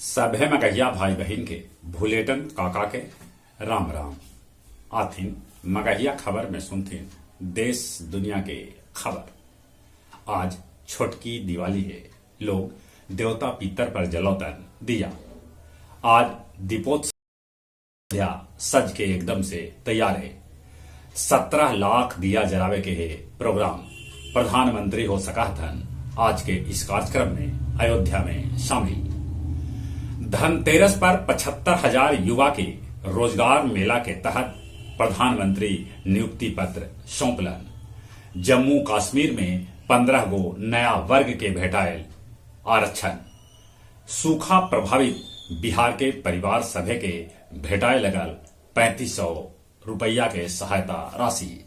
सभे में गैया भाई बहन के भूलेटन काका के राम राम आथिन मगहिया खबर में सुनथिन देश दुनिया के खबर। आज छोटकी दिवाली है, लोग देवता पितर पर जलौतन दिया। आज दीपोत्सव सज के एकदम से तैयार है। 17 लाख दिया जलावे के है प्रोग्राम। प्रधानमंत्री हो सका धन आज के इस कार्यक्रम में अयोध्या में शामिल। धनतेरस पर 75,000 युवा के रोजगार मेला के तहत प्रधानमंत्री नियुक्ति पत्र सौंपलन। जम्मू कश्मीर में 15 गो नया वर्ग के भेटायल आरक्षण। सूखा प्रभावित बिहार के परिवार सभे के भेटाए लगल 3500 रुपया के सहायता राशि।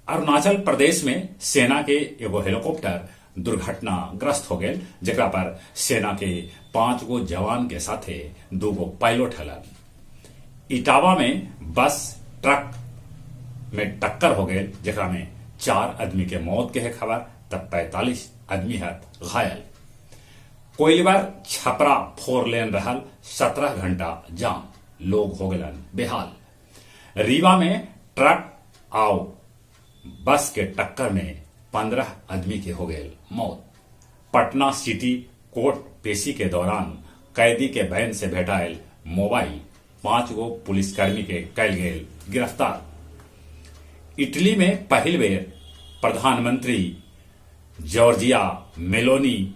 अरुणाचल प्रदेश में सेना के एगो हेलीकॉप्टर दुर्घटनाग्रस्त हो गए, जेकरा पर सेना के 5 गो जवान के साथे 2 गो पायलट हलन। इटावा में बस ट्रक में टक्कर हो गए, जेकरा में 4 आदमी के मौत के है खबर, तब 45 आदमी है घायल। कोइलवर छपरा 4 लेन रहल 17 घंटा जाम, लोग हो गलन बेहाल। रीवा में ट्रक आओ बस के टक्कर में 15 आदमी के हो गए मौत। पटना सिटी कोर्ट पेशी के दौरान कैदी के बहन से भेटायल मोबाइल, 5 गो पुलिसकर्मी के कैल गए गिरफ्तार। इटली में पहल बेर प्रधानमंत्री जॉर्जिया मेलोनी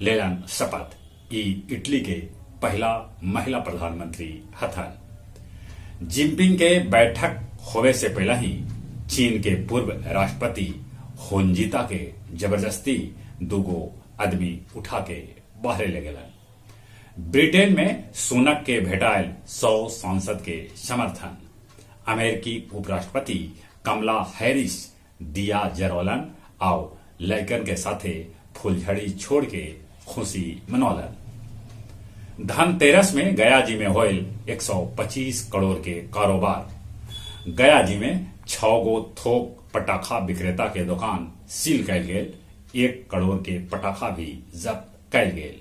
लेलन शपथ। इटली के पहला महिला प्रधानमंत्री हथन। जिनपिंग के बैठक होवे से पहले ही चीन के पूर्व राष्ट्रपति होनजीता के जबरदस्ती 2 गो आदमी उठा के बाहर ले गए। ब्रिटेन में सुनक के भेटायल 100 सांसद के समर्थन। अमेरिकी उपराष्ट्रपति कमला हैरिस दिया जरौलन आओ लैकन के साथे फुलझड़ी छोड़ के खुशी मनौलन। धनतेरस में गया जी में होयल 125 करोड़ के कारोबार। गया जी में 6 गो थोक पटाखा विक्रेता के दुकान सील कैल गेल, 1 करोड़ के पटाखा भी जब्त कैल गेल।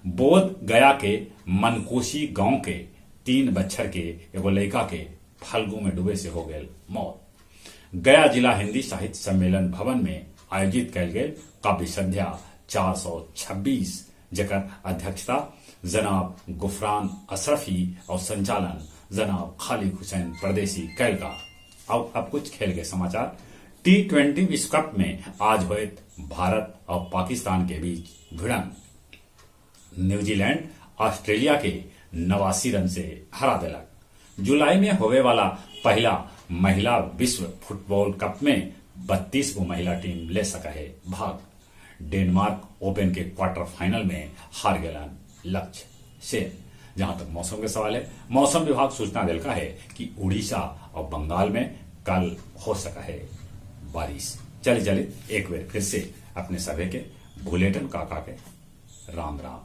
बोध गया के मनकोशी गांव के 3 बच्चर के एगो लड़का के फल्गु में डूबे से हो गए मौत। गया जिला हिंदी साहित्य सम्मेलन भवन में आयोजित कैल गेल काव्य संध्या 426, जेकर अध्यक्षता जनाब गुफरान अशरफी और संचालन जनाब खालिद हुसैन परदेसी कैल का। अब कुछ खेल के समाचार। T20 विश्व कप में आज हुए भारत और पाकिस्तान के बीच भिड़ंत। न्यूजीलैंड ऑस्ट्रेलिया के 89 रन से हरा दिलक। जुलाई में होने वाला पहला महिला विश्व फुटबॉल कप में 32 गो महिला टीम ले सका है भाग। डेनमार्क ओपन के क्वार्टर फाइनल में हार गलन लक्ष्य से। जहां तक मौसम के सवाल है, मौसम विभाग सूचना दिलका है कि उड़ीसा और बंगाल में कल हो सका है बारिश। चलिए एक बार फिर से अपने सभी के भूलेटन काका के राम राम।